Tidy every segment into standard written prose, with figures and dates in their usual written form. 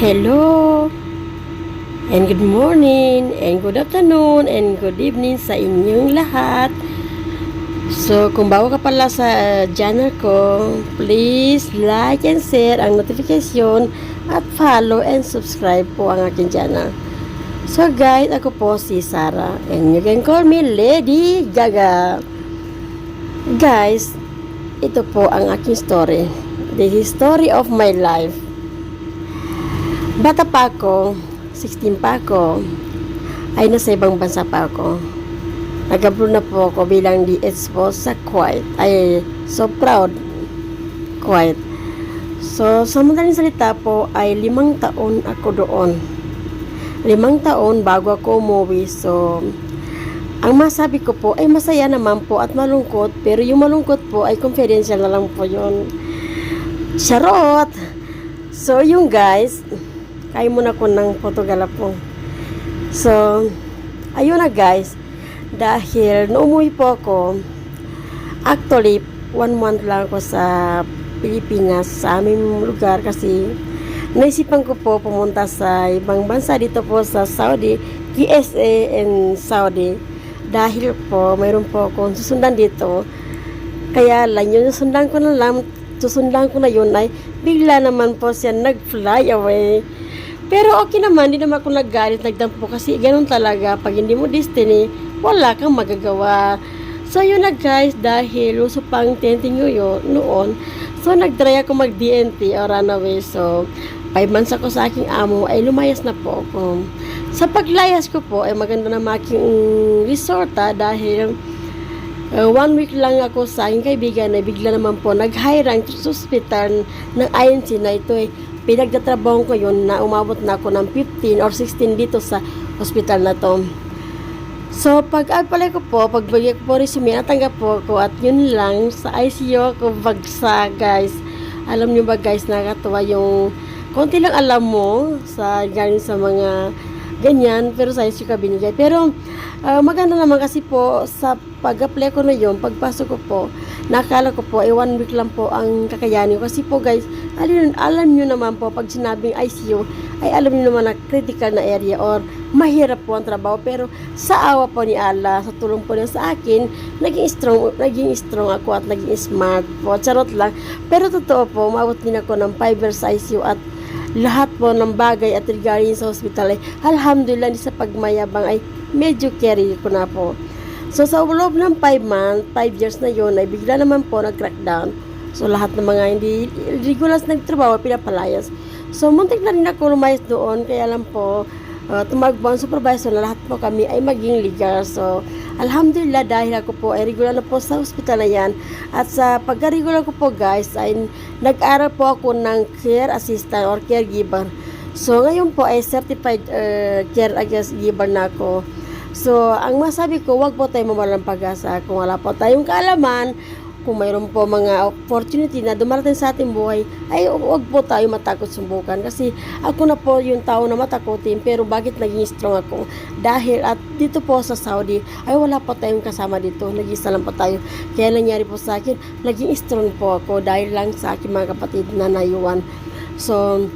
Hello, and good morning, and good afternoon, and good evening sa inyong lahat. So, kung bago ka pala sa channel ko, please like and share ang notification at follow and subscribe po ang aking channel. So guys, ako po si Sarah, and you can call me Lady Gaga. Guys, ito po ang aking story. This is story of my life. Bata pa ako, 16 pa ako, ay nasa ibang bansa pa ako. Nag-abroad na po ako bilang DH po sa Kuwait. Ay, so proud, Kuwait. So, sa madaling salita po, ay 5 taon ako doon. 5 taon bago ako umuwi. So, ang masabi ko po ay masaya naman po at malungkot. Pero yung malungkot po ay confidential na lang po yun. Charot! So, yung guys, kaya muna ko ng photogala po. So, ayun na guys. Dahil umuwi po ako, actually, 1 month lang ako sa Pilipinas, sa aming lugar kasi naisipan ko po pumunta sa ibang bansa dito po sa Saudi, KSA and Saudi. Dahil po, mayroon po akong susundan dito. Kaya lang, yun susundan ko na yun ay bigla naman po siya nag-fly away. Pero okay naman, hindi naman ako naggalit, nagdampo kasi ganun talaga. Pag hindi mo destiny, wala kang magagawa. So yun na guys, dahil uso pang TNT noon, so nag-try ako mag-DNT or runaway. So 5 months ako sa aking amo, ay lumayas na po ako. Sa paglayas ko po, ay maganda na aking resort dahil 1 week lang ako sa aking kaibigan na bigla naman po nag-hire ang hospital ng INC na ito pinagtatrabaho ko yun na umabot na ako ng 15 or 16 dito sa hospital na to. So, pag-apply ko po, pagbagay ko po resume, natanggap po ako at yun lang, sa ICU ako bagsak, guys. Alam nyo ba guys, nakakatuwa yung konti lang alam mo sa galing sa mga ganyan, pero sa ICU ka binigay. Pero, maganda naman kasi po sa pag-apply ko na yun, pagpasok ko po, nakala ko po, 1 week lang po ang kakayanin ko. Kasi po guys, alam nyo naman po, pag sinabing ICU, ay alam nyo naman na critical na area or mahirap po ang trabaho. Pero sa awa po ni Allah, sa tulong po niya sa akin, naging strong ako at naging smart po. Charot lang. Pero totoo po, umabot din ako ng 5 years sa ICU at lahat po ng bagay at regarding sa hospital ay alhamdulillah, sa pagmayabang ay medyo carry ko na po. So, sa loob ng 5 years na yun, ay bigla naman po nag-crackdown. So, lahat ng mga hindi regular nagtrabaho, pinapalayas. So, muntik na rin ako lumayas doon. Kaya lang po, tumagbo ang supervisor na lahat po kami ay maging legal. So, alhamdulillah, dahil ako po ay regular na po sa hospital na yan. At sa pagka-regular ko po guys, ay nag-aral po ako ng care assistant or caregiver. So, ngayon po ay certified caregiver na ako. So, ang masabi ko, wag po tayo mawalan ng pag-asa. Kung wala po tayong kaalaman, kung mayroon po mga opportunity na dumarating sa ating buhay, ay wag po tayo matakot subukan. Kasi ako na po yung tao na matakotin, pero bakit naging strong ako? Dahil at dito po sa Saudi, ay wala po tayong kasama dito. Nag-isa lang po tayo. Kaya nangyari po sa akin, naging strong po ako dahil lang sa aking mga kapatid na naiwan. So,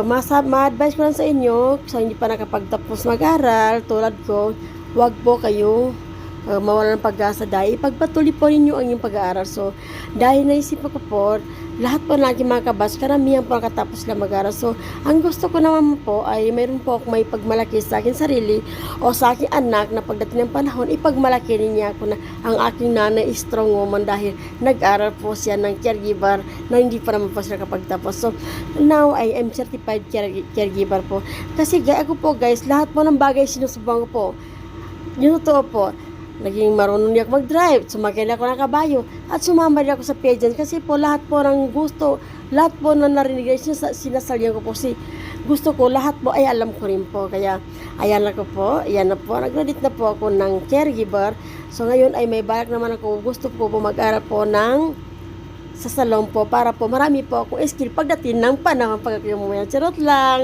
ma-advise ko lang sa inyo, sa hindi pa nakapagtapos mag-aral, tulad ko, wag po kayo mawalan ng pag-asa dahil ipagpatuloy po ninyo ang inyong pag-aaral. So, dahil naisip ko po, lahat po na aking mga kabas, karamihan po nakatapos lang mag-aaral. So, ang gusto ko naman po ay mayroon po ako may pagmalaki sa akin sarili o sa aking anak na pagdating ng panahon, ipagmalaki niya ako na ang aking nanay is strong woman dahil nag-aral po siya ng caregiver na hindi pa naman po siya kapagtapos. So, now I am certified caregiver po. Kasi ako po guys, lahat po ng bagay sinusubukan ko po. Yung totoo po, naging marunong niya ako mag-drive, sumakay na ako ng kabayo, at sumama rin ako sa pageant kasi po lahat po ng gusto, lahat po na narinig sinasalyan ko po gusto ko, lahat po ay alam ko rin po. Kaya, ayan na po, nag-graduate na po ako ng caregiver. So, ngayon ay may balak naman ako, gusto po mag-aral po sa salon po para po marami po akong skill pagdating ng panahon pagkakayong mamaya. Charot lang!